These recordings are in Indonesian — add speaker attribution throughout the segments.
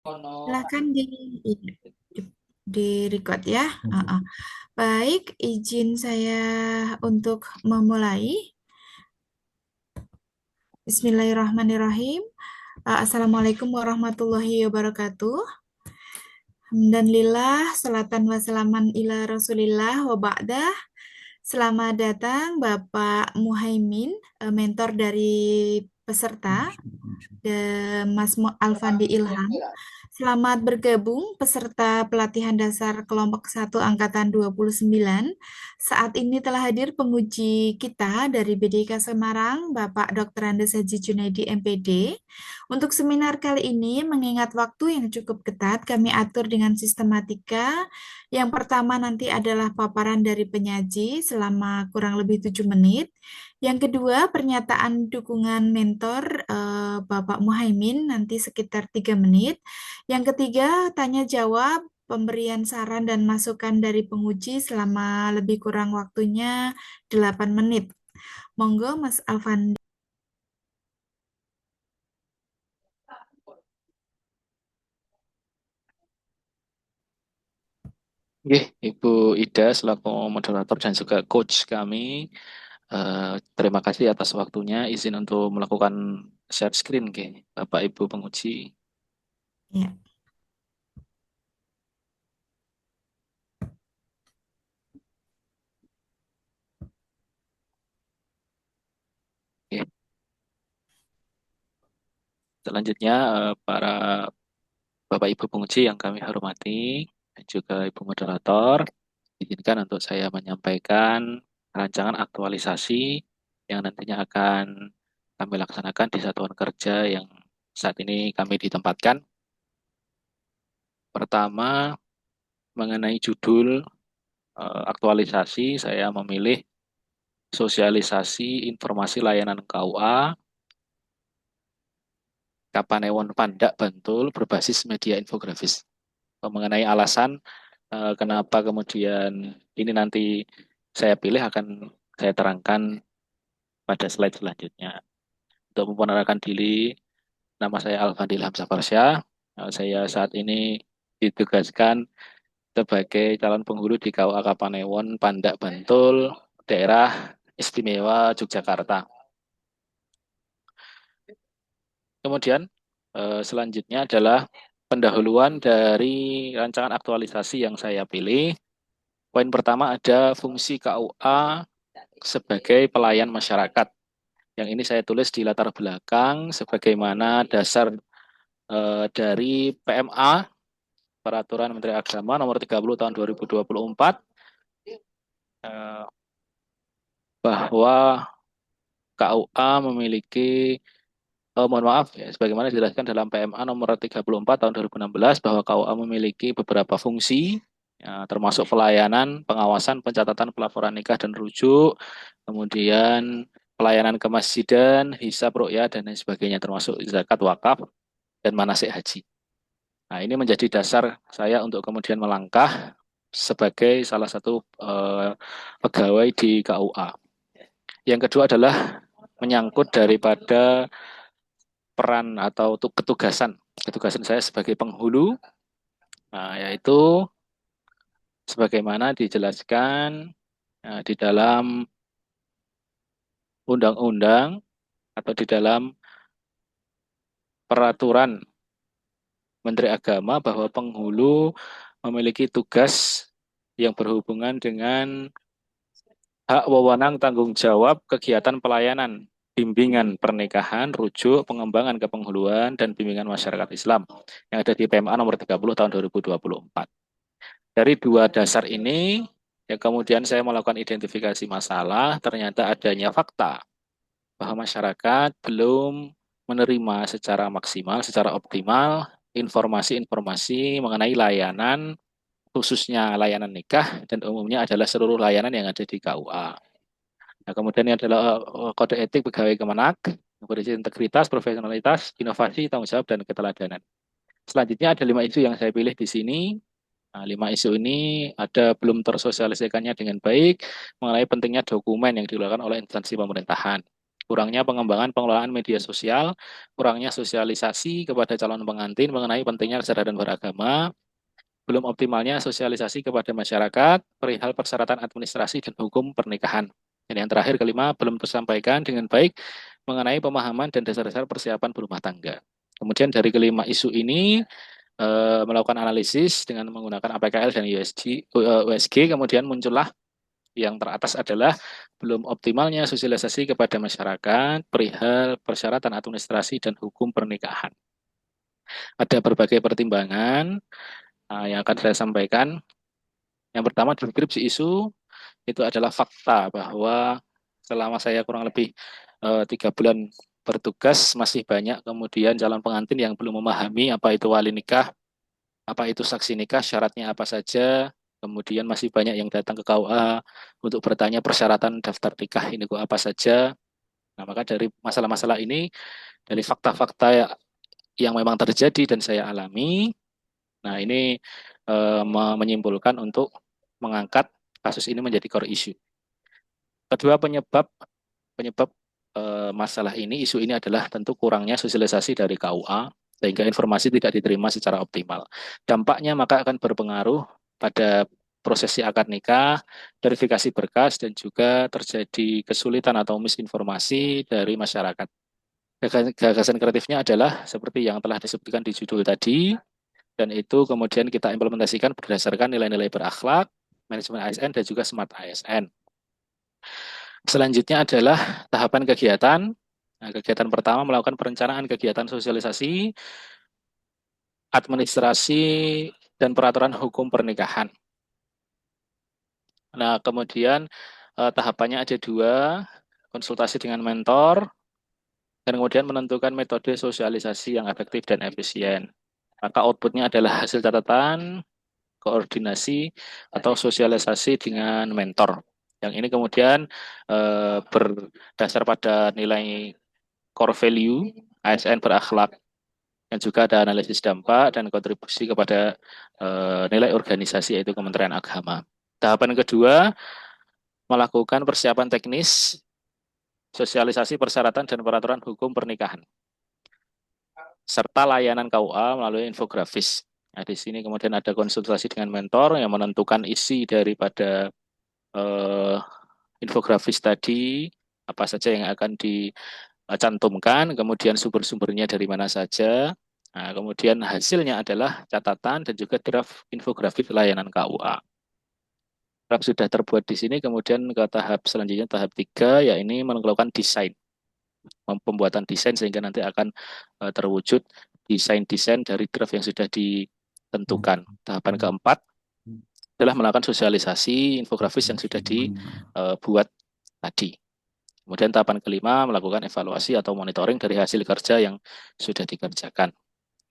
Speaker 1: Silakan di record ya. Baik, izin saya untuk memulai. Bismillahirrahmanirrahim. Assalamualaikum warahmatullahi wabarakatuh. Alhamdulillah, salatan wassalaman ila Rasulillah wa ba'dah. Selamat datang Bapak Muhaimin, mentor dari peserta, Mas Alfandi Ilham. Selamat bergabung peserta pelatihan dasar kelompok 1 angkatan 29. Saat ini telah hadir penguji kita dari BDIK Semarang, Bapak Dr. Andes Haji Junaidi MPD. Untuk seminar kali ini, mengingat waktu yang cukup ketat, kami atur dengan sistematika. Yang pertama nanti adalah paparan dari penyaji selama kurang lebih 7 menit. Yang kedua, pernyataan dukungan mentor Bapak Muhaimin nanti sekitar 3 menit. Yang ketiga, tanya jawab, pemberian saran dan masukan dari penguji selama lebih kurang waktunya 8 menit. Monggo Mas Alvan.
Speaker 2: Oke, Ibu Ida selaku moderator dan juga coach kami, terima kasih atas waktunya. Izin untuk melakukan share screen, ke Bapak Ibu penguji.
Speaker 1: Ya.
Speaker 2: Oke. Selanjutnya, para Bapak Ibu penguji yang kami hormati dan juga Ibu moderator, izinkan untuk saya menyampaikan rancangan aktualisasi yang nantinya akan kami laksanakan di satuan kerja yang saat ini kami ditempatkan. Pertama, mengenai judul aktualisasi, saya memilih sosialisasi informasi layanan KUA Kapanewon Pandak Bantul berbasis media infografis. Mengenai alasan kenapa kemudian ini nanti saya pilih akan saya terangkan pada slide selanjutnya. Untuk memperkenalkan diri, nama saya Alfandi Ilham Safarsyah. Saya saat ini ditugaskan sebagai calon penghulu di KUA Kapanewon Pandak Bantul, daerah Istimewa Yogyakarta. Kemudian selanjutnya adalah pendahuluan dari rancangan aktualisasi yang saya pilih. Poin pertama ada fungsi KUA sebagai pelayan masyarakat. Yang ini saya tulis di latar belakang sebagaimana dasar dari PMA, Peraturan Menteri Agama Nomor 30 Tahun 2024, bahwa KUA memiliki mohon maaf ya, sebagaimana dijelaskan dalam PMA nomor 34 tahun 2016 bahwa KUA memiliki beberapa fungsi, ya, termasuk pelayanan, pengawasan, pencatatan, pelaporan nikah dan rujuk, kemudian pelayanan kemasjidan, hisab, ruqyah dan lain sebagainya, termasuk zakat, wakaf, dan manasik haji. Nah, ini menjadi dasar saya untuk kemudian melangkah sebagai salah satu pegawai di KUA. Yang kedua adalah menyangkut daripada peran atau ketugasan saya sebagai penghulu, nah, yaitu sebagaimana dijelaskan di dalam undang-undang atau di dalam peraturan Menteri Agama bahwa penghulu memiliki tugas yang berhubungan dengan hak wewenang tanggung jawab kegiatan pelayanan, bimbingan pernikahan, rujuk, pengembangan kepenghuluan, dan bimbingan masyarakat Islam yang ada di PMA nomor 30 tahun 2024. Dari dua dasar ini, ya kemudian saya melakukan identifikasi masalah, ternyata adanya fakta bahwa masyarakat belum menerima secara maksimal, secara optimal, informasi-informasi mengenai layanan, khususnya layanan nikah, dan umumnya adalah seluruh layanan yang ada di KUA. Nah, kemudian ini adalah kode etik pegawai Kemenak, berisi integritas, profesionalitas, inovasi, tanggung jawab, dan keteladanan. Selanjutnya ada 5 isu yang saya pilih di sini. Nah, 5 isu ini ada belum tersosialisasikannya dengan baik mengenai pentingnya dokumen yang dikeluarkan oleh instansi pemerintahan. kurangnya pengembangan pengelolaan media sosial, kurangnya sosialisasi kepada calon pengantin mengenai pentingnya kesadaran beragama, belum optimalnya sosialisasi kepada masyarakat, perihal persyaratan administrasi dan hukum pernikahan. Dan yang terakhir kelima, belum tersampaikan dengan baik mengenai pemahaman dan dasar-dasar persiapan berumah tangga. Kemudian dari kelima isu ini melakukan analisis dengan menggunakan APKL dan USG, kemudian muncullah yang teratas adalah belum optimalnya sosialisasi kepada masyarakat perihal persyaratan administrasi dan hukum pernikahan. Ada berbagai pertimbangan yang akan saya sampaikan. Yang pertama, deskripsi isu itu adalah fakta bahwa selama saya kurang lebih 3 bulan bertugas, masih banyak kemudian calon pengantin yang belum memahami apa itu wali nikah, apa itu saksi nikah, syaratnya apa saja. Kemudian masih banyak yang datang ke KUA untuk bertanya persyaratan daftar nikah ini kok apa saja. Nah, maka dari masalah-masalah ini, dari fakta-fakta yang memang terjadi dan saya alami, nah ini menyimpulkan untuk mengangkat kasus ini menjadi core issue. Kedua, penyebab penyebab masalah ini, isu ini adalah tentu kurangnya sosialisasi dari KUA sehingga informasi tidak diterima secara optimal. Dampaknya maka akan berpengaruh pada prosesi akad nikah, verifikasi berkas, dan juga terjadi kesulitan atau misinformasi dari masyarakat. Gagasan kreatifnya adalah seperti yang telah disebutkan di judul tadi, dan itu kemudian kita implementasikan berdasarkan nilai-nilai berakhlak, manajemen ASN, dan juga smart ASN. Selanjutnya adalah tahapan kegiatan. Nah, kegiatan pertama melakukan perencanaan kegiatan sosialisasi, administrasi, dan peraturan hukum pernikahan. Nah, kemudian tahapannya ada dua, konsultasi dengan mentor, dan kemudian menentukan metode sosialisasi yang efektif dan efisien. Maka outputnya adalah hasil catatan, koordinasi, atau sosialisasi dengan mentor. Yang ini kemudian berdasar pada nilai core value, ASN berakhlak, yang juga ada analisis dampak dan kontribusi kepada nilai organisasi yaitu Kementerian Agama. Tahapan kedua, melakukan persiapan teknis, sosialisasi persyaratan dan peraturan hukum pernikahan, serta layanan KUA melalui infografis. Nah, di sini kemudian ada konsultasi dengan mentor yang menentukan isi daripada eh, infografis tadi, apa saja yang akan dicantumkan, kemudian sumber-sumbernya dari mana saja. Nah, kemudian hasilnya adalah catatan dan juga draft infografis layanan KUA. Draft sudah terbuat di sini, kemudian ke tahap selanjutnya, tahap 3, ya ini melakukan desain, pembuatan desain sehingga nanti akan terwujud desain-desain dari draft yang sudah ditentukan. Tahapan keempat adalah melakukan sosialisasi infografis yang sudah dibuat tadi. Kemudian tahapan kelima melakukan evaluasi atau monitoring dari hasil kerja yang sudah dikerjakan.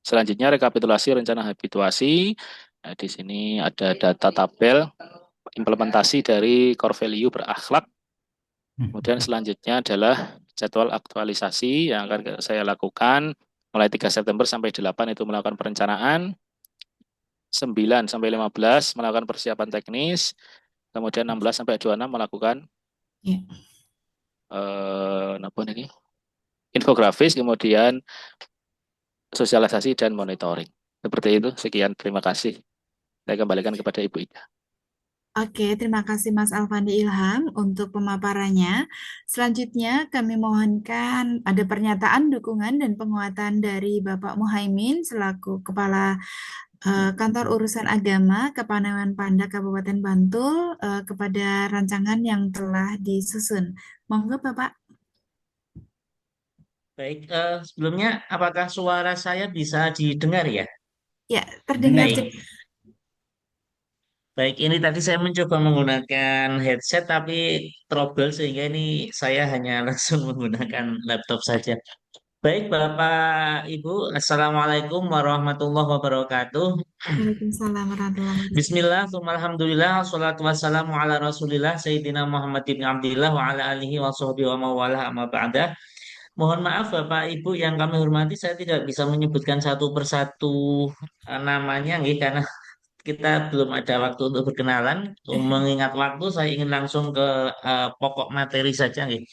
Speaker 2: Selanjutnya rekapitulasi rencana habituasi. Nah, di sini ada data tabel implementasi dari core value berakhlak. Kemudian selanjutnya adalah jadwal aktualisasi yang akan saya lakukan mulai 3 September sampai 8 itu melakukan perencanaan, 9 sampai 15 melakukan persiapan teknis, kemudian 16 sampai 26 melakukan
Speaker 1: Ya.
Speaker 2: apa ini? Infografis, kemudian sosialisasi dan monitoring. Seperti itu. Sekian, terima kasih. Saya kembalikan kepada Ibu Ida.
Speaker 1: Oke, terima kasih Mas Alfandi Ilham untuk pemaparannya. Selanjutnya kami mohonkan ada pernyataan dukungan dan penguatan dari Bapak Muhaimin selaku Kepala Kantor Urusan Agama Kepanewan Panda Kabupaten Bantul kepada rancangan yang telah disusun. Monggo Bapak.
Speaker 3: Baik, sebelumnya apakah suara saya bisa didengar ya?
Speaker 1: Ya, terdengar
Speaker 3: Baik,
Speaker 1: jelas.
Speaker 3: baik. Ini tadi saya mencoba menggunakan headset tapi trouble sehingga ini saya hanya langsung menggunakan laptop saja. Baik, Bapak, Ibu, Assalamualaikum warahmatullahi wabarakatuh.
Speaker 1: Waalaikumsalam warahmatullahi wabarakatuh.
Speaker 3: Bismillah, alhamdulillah, salatu wassalamu ala rasulillah, Sayyidina Muhammad bin Abdillah, wa ala alihi wa sahbihi wa mawalah amma ba'dah. Mohon maaf Bapak Ibu yang kami hormati, saya tidak bisa menyebutkan satu persatu namanya, nggih, karena kita belum ada waktu untuk berkenalan. Mengingat waktu, saya ingin langsung ke pokok materi saja, nggih.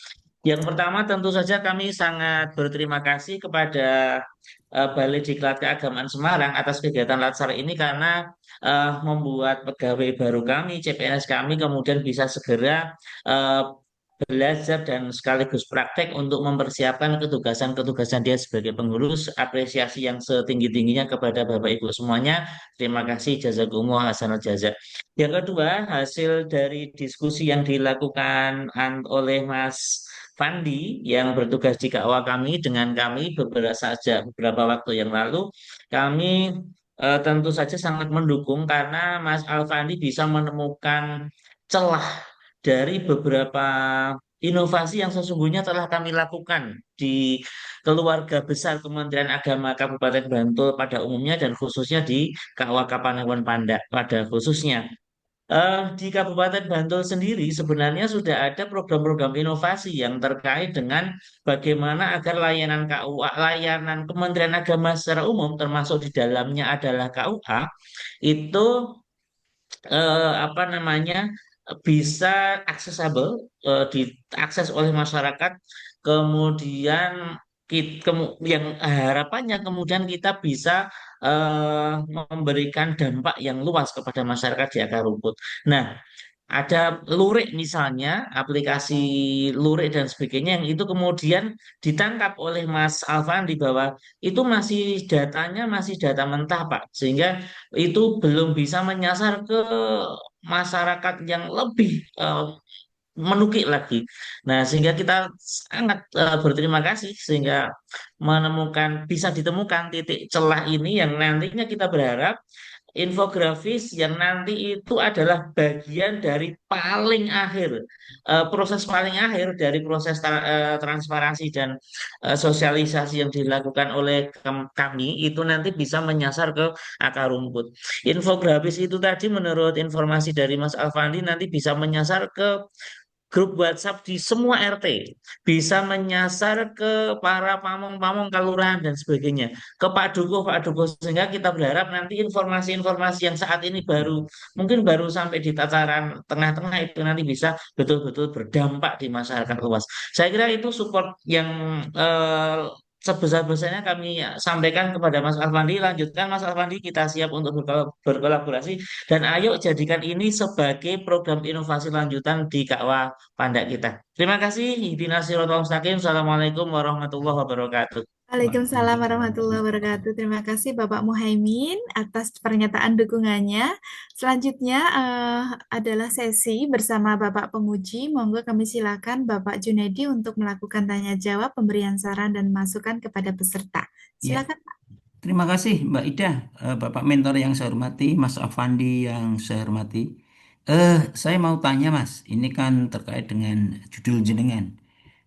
Speaker 3: Yang pertama tentu saja kami sangat berterima kasih kepada Balai Diklat Keagamaan Semarang atas kegiatan Latsar ini karena membuat pegawai baru kami, CPNS kami kemudian bisa segera eh, belajar dan sekaligus praktek untuk mempersiapkan ketugasan-ketugasan dia sebagai pengurus. Apresiasi yang setinggi-tingginya kepada Bapak Ibu semuanya. Terima kasih jazakumullah hasanal jaza. Yang kedua, hasil dari diskusi yang dilakukan oleh Mas Fandi yang bertugas di KUA kami dengan kami beberapa waktu yang lalu, kami tentu saja sangat mendukung karena Mas Alfandi bisa menemukan celah dari beberapa inovasi yang sesungguhnya telah kami lakukan di keluarga besar Kementerian Agama Kabupaten Bantul pada umumnya dan khususnya di KUA Kapanewon Panda pada khususnya. Di Kabupaten Bantul sendiri sebenarnya sudah ada program-program inovasi yang terkait dengan bagaimana agar layanan KUA, layanan Kementerian Agama secara umum, termasuk di dalamnya adalah KUA, itu apa namanya bisa accessible, diakses oleh masyarakat, kemudian yang harapannya kemudian kita bisa memberikan dampak yang luas kepada masyarakat di akar rumput. Nah, ada lurik misalnya, aplikasi lurik dan sebagainya yang itu kemudian ditangkap oleh Mas Alfandi bahwa itu masih datanya masih data mentah, Pak. Sehingga itu belum bisa menyasar ke masyarakat yang lebih menukik lagi. Nah, sehingga kita sangat berterima kasih sehingga bisa ditemukan titik celah ini yang nantinya kita berharap infografis yang nanti itu adalah bagian dari paling akhir, proses paling akhir dari proses transparansi dan sosialisasi yang dilakukan oleh kami itu nanti bisa menyasar ke akar rumput. Infografis itu tadi menurut informasi dari Mas Alfandi nanti bisa menyasar ke grup WhatsApp di semua RT, bisa menyasar ke para pamong-pamong kelurahan dan sebagainya, ke Pak Dukuh, sehingga kita berharap nanti informasi-informasi yang saat ini mungkin baru sampai di tataran tengah-tengah itu nanti bisa betul-betul berdampak di masyarakat luas. Saya kira itu support yang sebesar-besarnya kami sampaikan kepada Mas Alfandi. Lanjutkan Mas Alfandi, kita siap untuk berkolaborasi dan ayo jadikan ini sebagai program inovasi lanjutan di KUA Panda kita. Terima kasih. Ihdinas siratal mustaqim. Assalamualaikum warahmatullahi wabarakatuh.
Speaker 1: Waalaikumsalam warahmatullahi wabarakatuh. Terima kasih Bapak Muhaimin atas pernyataan dukungannya. Selanjutnya adalah sesi bersama Bapak Penguji. Monggo kami silakan Bapak Junedi untuk melakukan tanya jawab, pemberian saran dan masukan kepada peserta.
Speaker 4: Ya,
Speaker 1: Silakan.
Speaker 4: terima kasih Mbak Ida, Bapak Mentor yang saya hormati, Mas Afandi yang saya hormati. Saya mau tanya Mas, ini kan terkait dengan judul jenengan,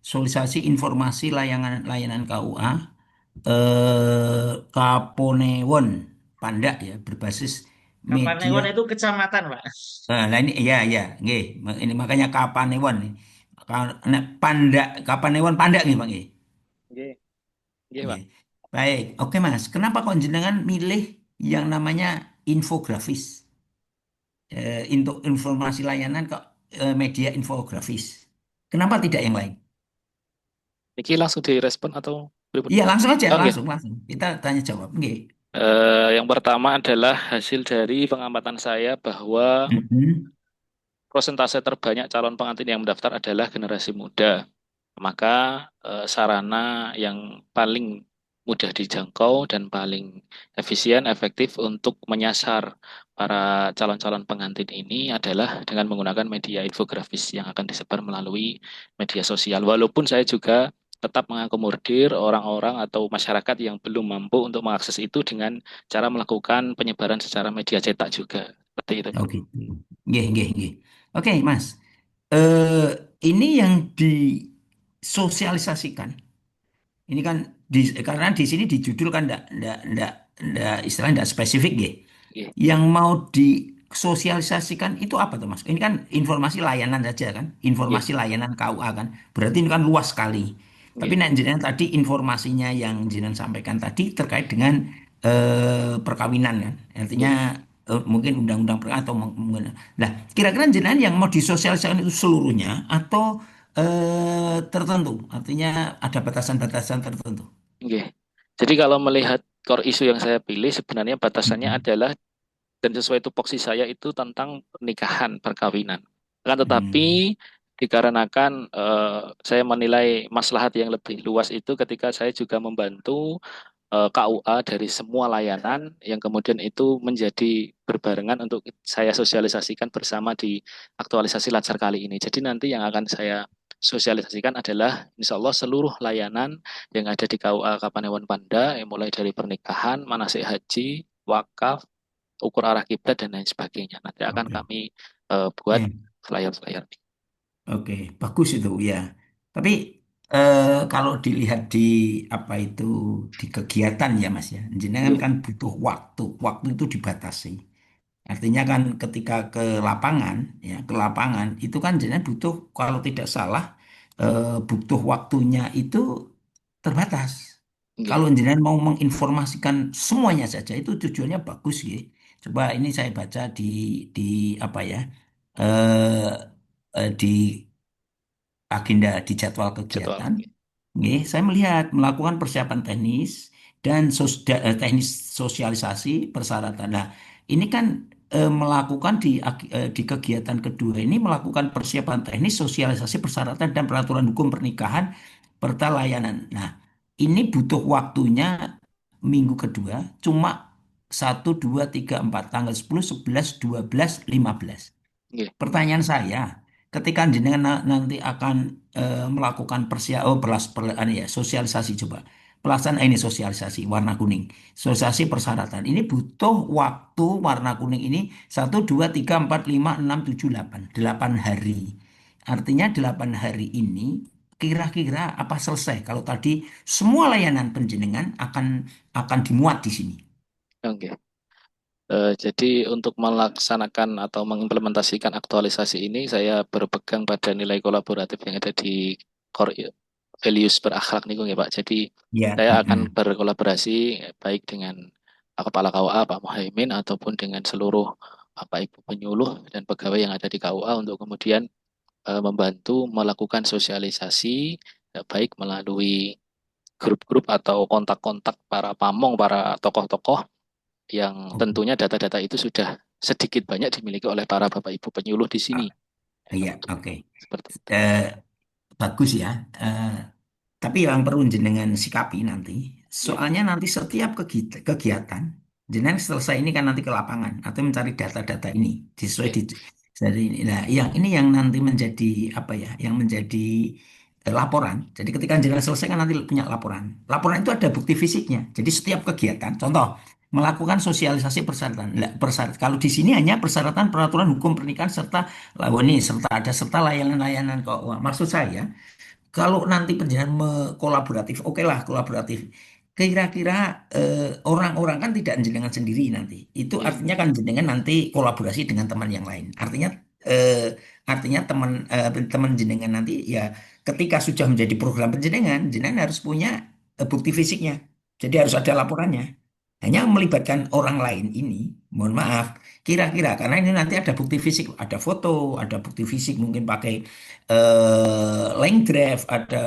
Speaker 4: sosialisasi informasi layanan KUA, Kaponewon Panda ya, berbasis media.
Speaker 3: Kapanewon itu kecamatan, Pak.
Speaker 4: Nah ini ya ya, nggih. Ini makanya Kapanewon nih. Nek Panda, Kapanewon Panda nih Pak nggih.
Speaker 2: Nggih, nggih, Pak.
Speaker 4: Nggih. Baik, oke Mas. Kenapa kok jenengan milih yang namanya infografis untuk informasi layanan kok media infografis? Kenapa tidak yang lain?
Speaker 2: Iki langsung direspon atau berikut?
Speaker 4: Iya langsung aja,
Speaker 2: Oke.
Speaker 4: langsung. Kita tanya jawab. Nggih.
Speaker 2: Yang pertama adalah hasil dari pengamatan saya bahwa
Speaker 4: Mhm.
Speaker 2: prosentase terbanyak calon pengantin yang mendaftar adalah generasi muda. Maka sarana yang paling mudah dijangkau dan paling efisien, efektif untuk menyasar para calon-calon pengantin ini adalah dengan menggunakan media infografis yang akan disebar melalui media sosial. Walaupun saya juga tetap mengakomodir orang-orang atau masyarakat yang belum mampu untuk mengakses itu dengan cara melakukan penyebaran secara media cetak juga. Seperti itu.
Speaker 4: Oke. Nggih, nggih, nggih. Oke, Mas. Eh ini yang disosialisasikan. Ini kan karena di sini di judul kan enggak istilahnya enggak spesifik ya.
Speaker 2: Iya,
Speaker 4: Yang mau disosialisasikan itu apa tuh Mas? Ini kan informasi layanan saja kan,
Speaker 2: iya,
Speaker 4: informasi layanan KUA kan. Berarti ini kan luas sekali. Tapi
Speaker 2: iya,
Speaker 4: nek jenengan tadi informasinya yang jenengan sampaikan tadi terkait dengan perkawinan kan. Artinya
Speaker 2: iya.
Speaker 4: mungkin undang-undang atau mungkin. Nah, kira-kira jenengan yang mau disosialisasikan itu seluruhnya atau tertentu, artinya ada batasan-batasan tertentu.
Speaker 2: Oke. Jadi kalau melihat core isu yang saya pilih, sebenarnya batasannya
Speaker 4: Hmm.
Speaker 2: adalah dan sesuai tupoksi saya itu tentang pernikahan, perkawinan. Akan
Speaker 4: Hmm.
Speaker 2: tetapi dikarenakan saya menilai maslahat yang lebih luas itu ketika saya juga membantu KUA dari semua layanan yang kemudian itu menjadi berbarengan untuk saya sosialisasikan bersama di aktualisasi Latsar kali ini. Jadi nanti yang akan saya sosialisasikan adalah insya Allah seluruh layanan yang ada di KUA Kapanewon Panda, yang mulai dari pernikahan, manasik haji, wakaf, ukur arah kiblat dan lain sebagainya. Nanti akan
Speaker 4: Oke.
Speaker 2: kami buat
Speaker 4: Ya.
Speaker 2: flyer-flyer.
Speaker 4: Oke, bagus itu ya. Tapi kalau dilihat di apa itu di kegiatan ya Mas ya, jenengan
Speaker 2: Iya,
Speaker 4: kan butuh waktu, waktu itu dibatasi. Artinya kan ketika ke lapangan ya, ke lapangan itu kan jenengan butuh kalau tidak salah butuh waktunya itu terbatas.
Speaker 2: iya,
Speaker 4: Kalau jenengan mau menginformasikan semuanya saja itu tujuannya bagus ya. Coba ini saya baca di apa ya? eh di agenda di jadwal
Speaker 2: jadwal.
Speaker 4: kegiatan, nggih, saya melihat melakukan persiapan teknis dan teknis sosialisasi persyaratan. Nah, ini kan melakukan di kegiatan kedua ini melakukan persiapan teknis sosialisasi persyaratan dan peraturan hukum pernikahan pertelayanan. Nah, ini butuh waktunya minggu kedua cuma 1, 2, 3, 4 tanggal 10, 11, 12, 13, 15.
Speaker 2: Iya,
Speaker 4: Pertanyaan saya, ketika jenengan nanti akan melakukan sosialisasi coba. Pelaksanaan ini sosialisasi warna kuning. Sosialisasi persyaratan. Ini butuh waktu warna kuning ini 1, 2, 3, 4, 5, 6, 7, 8. 8 hari. Artinya 8 hari ini kira-kira apa selesai kalau tadi semua layanan penjenengan akan dimuat di sini.
Speaker 2: oke. Jadi untuk melaksanakan atau mengimplementasikan aktualisasi ini, saya berpegang pada nilai kolaboratif yang ada di core values berakhlak nih ya Pak. Jadi
Speaker 4: Ya.
Speaker 2: saya akan berkolaborasi baik dengan Kepala KUA Pak Muhaimin ataupun dengan seluruh Bapak Ibu penyuluh dan pegawai yang ada di KUA untuk kemudian membantu melakukan sosialisasi baik melalui grup-grup atau kontak-kontak para pamong, para tokoh-tokoh yang
Speaker 4: Oke.
Speaker 2: tentunya data-data itu sudah sedikit banyak dimiliki oleh para Bapak Ibu penyuluh di sini. Ya,
Speaker 4: Iya,
Speaker 2: kemudian
Speaker 4: oke.
Speaker 2: seperti itu.
Speaker 4: Eh, Bagus ya. Eh, Tapi yang perlu jenengan sikapi nanti,
Speaker 2: Ya,
Speaker 4: soalnya nanti setiap kegiatan, jenengan selesai ini kan nanti ke lapangan atau mencari data-data ini sesuai
Speaker 2: ya,
Speaker 4: dari ini. Nah, yang ini yang nanti menjadi apa ya? Yang menjadi laporan. Jadi ketika jenengan selesai kan nanti punya laporan. Laporan itu ada bukti fisiknya. Jadi setiap kegiatan, contoh melakukan sosialisasi persyaratan. Lah, kalau di sini hanya persyaratan peraturan hukum pernikahan serta ini serta ada serta layanan-layanan kok. Wah, maksud saya kalau nanti penjahat kolaboratif, oke lah kolaboratif. Kira-kira orang-orang kan tidak jenengan sendiri nanti. Itu
Speaker 2: ya,
Speaker 4: artinya kan jenengan nanti kolaborasi dengan teman yang lain. Eh, artinya teman jenengan nanti ya ketika sudah menjadi program penjenengan, jenengan harus punya bukti fisiknya. Jadi harus ada laporannya. Hanya melibatkan orang lain ini, mohon maaf, kira-kira karena ini nanti ada bukti fisik, ada foto, ada bukti fisik mungkin pakai link drive, ada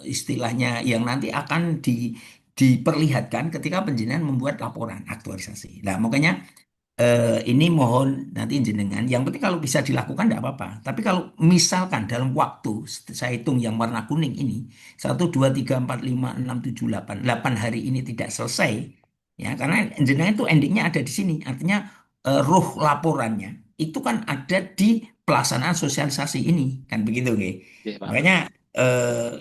Speaker 4: istilahnya yang nanti akan diperlihatkan ketika penjenengan membuat laporan aktualisasi. Nah, makanya ini mohon nanti jenengan, yang penting kalau bisa dilakukan tidak apa-apa. Tapi kalau misalkan dalam waktu, saya hitung yang warna kuning ini, 1, 2, 3, 4, 5, 6, 7, 8, 8 hari ini tidak selesai, ya karena jenengan itu endingnya ada di sini. Artinya ruh laporannya itu kan ada di pelaksanaan sosialisasi ini, kan begitu, nggih.
Speaker 2: ya, Pak.
Speaker 4: Makanya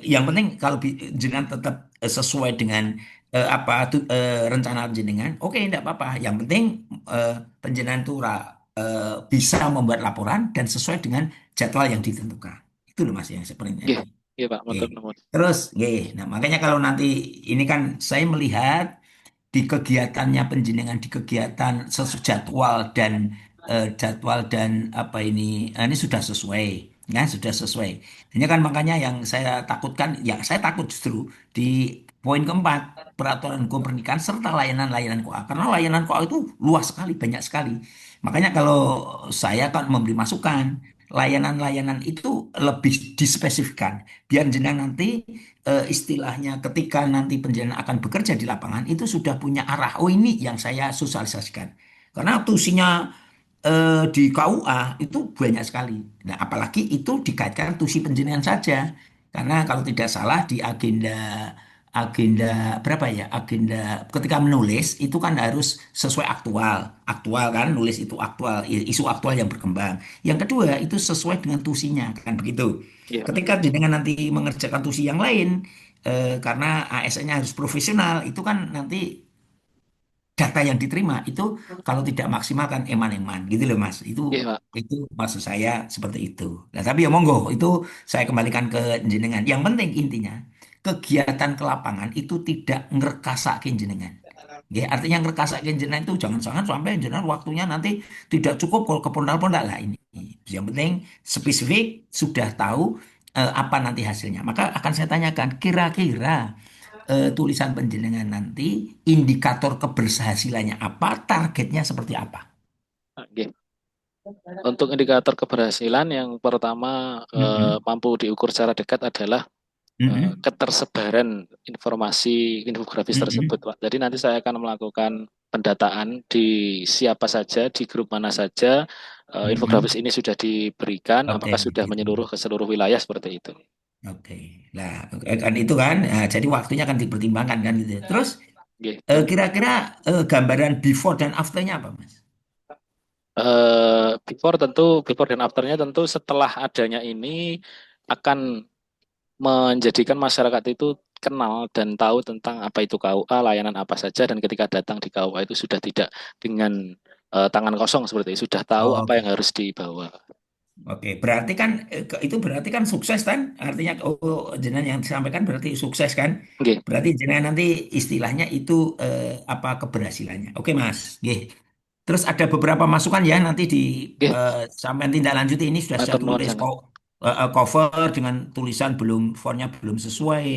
Speaker 4: yang penting kalau jenengan tetap sesuai dengan rencana jenengan, oke, tidak apa-apa. Yang penting eh, penjenengan itu bisa membuat laporan dan sesuai dengan jadwal yang ditentukan. Itu loh Mas yang sebenarnya
Speaker 2: Ya,
Speaker 4: ini.
Speaker 2: ya, Pak.
Speaker 4: Oke.
Speaker 2: Matur nuwun.
Speaker 4: Terus, oke. Nah, makanya kalau nanti ini kan saya melihat di kegiatannya penjenengan di kegiatan jadwal dan apa ini sudah sesuai, ya sudah sesuai. Ini kan makanya yang saya takutkan, ya saya takut justru di poin keempat peraturan hukum pernikahan serta layanan-layanan KUA karena layanan KUA itu luas sekali, banyak sekali. Makanya kalau saya kan memberi masukan layanan-layanan itu lebih dispesifikkan. Biar jenengan nanti istilahnya ketika nanti penjenengan akan bekerja di lapangan itu sudah punya arah. Oh ini yang saya sosialisasikan. Karena tusinya di KUA itu banyak sekali. Nah, apalagi itu dikaitkan tusi penjenengan saja. Karena kalau tidak salah di agenda agenda berapa ya? Agenda ketika menulis itu kan harus sesuai aktual. Aktual kan nulis itu aktual, isu aktual yang berkembang. Yang kedua itu sesuai dengan tusinya kan begitu.
Speaker 2: Iya, Pak.
Speaker 4: Ketika dengan nanti mengerjakan tusi yang lain karena ASN-nya harus profesional itu kan nanti data yang diterima itu kalau tidak maksimal kan eman-eman gitu loh Mas.
Speaker 2: Iya, Pak.
Speaker 4: Itu maksud saya seperti itu. Nah, tapi ya monggo itu saya kembalikan ke jenengan. Yang penting intinya kegiatan ke lapangan itu tidak ngerkasakin jenengan. Ya, artinya ngerkasakin jenengan itu jangan-jangan sampai jenengan waktunya nanti tidak cukup kalau ke pondal-pondal lah ini. Yang penting spesifik sudah tahu apa nanti hasilnya. Maka akan saya tanyakan kira-kira tulisan penjenengan nanti indikator keberhasilannya apa, targetnya seperti apa?
Speaker 2: Oke. Untuk indikator keberhasilan yang pertama
Speaker 4: Mm-mm.
Speaker 2: mampu diukur secara dekat adalah
Speaker 4: Mm-mm.
Speaker 2: ketersebaran informasi infografis tersebut,
Speaker 4: Mm-mm.
Speaker 2: Pak. Jadi nanti saya akan melakukan pendataan di siapa saja, di grup mana saja infografis
Speaker 4: Mm-mm.
Speaker 2: ini sudah diberikan,
Speaker 4: Oke,
Speaker 2: apakah sudah
Speaker 4: gitu.
Speaker 2: menyeluruh ke seluruh wilayah seperti itu.
Speaker 4: Oke. Nah, kan itu kan, jadi waktunya kan dipertimbangkan kan gitu. Terus
Speaker 2: Oke, dan
Speaker 4: kira-kira gambaran before dan afternya apa, Mas?
Speaker 2: before dan afternya tentu setelah adanya ini akan menjadikan masyarakat itu kenal dan tahu tentang apa itu KUA, layanan apa saja, dan ketika datang di KUA itu sudah tidak dengan tangan kosong seperti itu, sudah tahu apa
Speaker 4: Oke.
Speaker 2: yang harus dibawa.
Speaker 4: Oke, berarti kan itu berarti kan sukses kan? Artinya jenengan yang disampaikan berarti sukses kan?
Speaker 2: Oke,
Speaker 4: Berarti jenengan nanti istilahnya itu apa keberhasilannya? Oke, Mas. Oke. Terus ada beberapa masukan ya nanti di
Speaker 2: oke,
Speaker 4: sampai tindak lanjut ini sudah saya
Speaker 2: matur nuwun
Speaker 4: tulis
Speaker 2: sangat.
Speaker 4: kok cover dengan tulisan belum fontnya belum sesuai,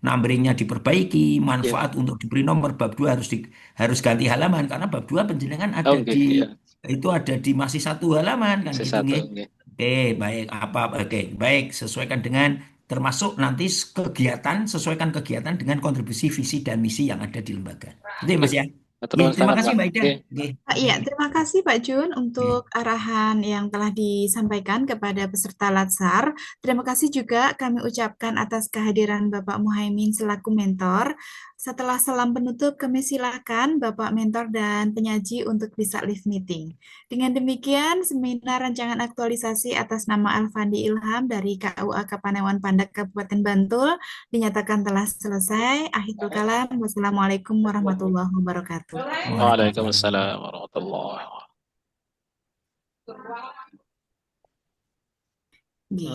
Speaker 4: numberingnya diperbaiki,
Speaker 2: Oke,
Speaker 4: manfaat untuk diberi nomor bab 2 harus ganti halaman karena bab 2 penjenengan ada
Speaker 2: oke,
Speaker 4: di
Speaker 2: ya,
Speaker 4: itu ada di masih satu halaman kan gitu
Speaker 2: C1,
Speaker 4: nggih.
Speaker 2: oke.
Speaker 4: Oke, baik apa oke, baik sesuaikan dengan termasuk nanti kegiatan sesuaikan kegiatan dengan kontribusi visi dan misi yang ada di lembaga. Itu ya
Speaker 2: Oke,
Speaker 4: Mas ya.
Speaker 2: matur
Speaker 4: Oke,
Speaker 2: nuwun
Speaker 4: terima
Speaker 2: sangat,
Speaker 4: kasih
Speaker 2: Pak.
Speaker 4: Mbak Ida.
Speaker 2: Oke,
Speaker 4: Oke.
Speaker 1: Iya, terima kasih Pak Jun untuk arahan yang telah disampaikan kepada peserta Latsar. Terima kasih juga kami ucapkan atas kehadiran Bapak Muhaimin selaku mentor. Setelah salam penutup, kami silakan Bapak mentor dan penyaji untuk bisa live meeting. Dengan demikian, seminar rancangan aktualisasi atas nama Alfandi Ilham dari KUA Kapanewon Pandak Kabupaten Bantul dinyatakan telah selesai. Akhirul kalam, wassalamualaikum warahmatullahi wabarakatuh.
Speaker 4: Waalaikumsalam.
Speaker 2: Waalaikumsalam warahmatullahi wabarakatuh.
Speaker 1: Gitu.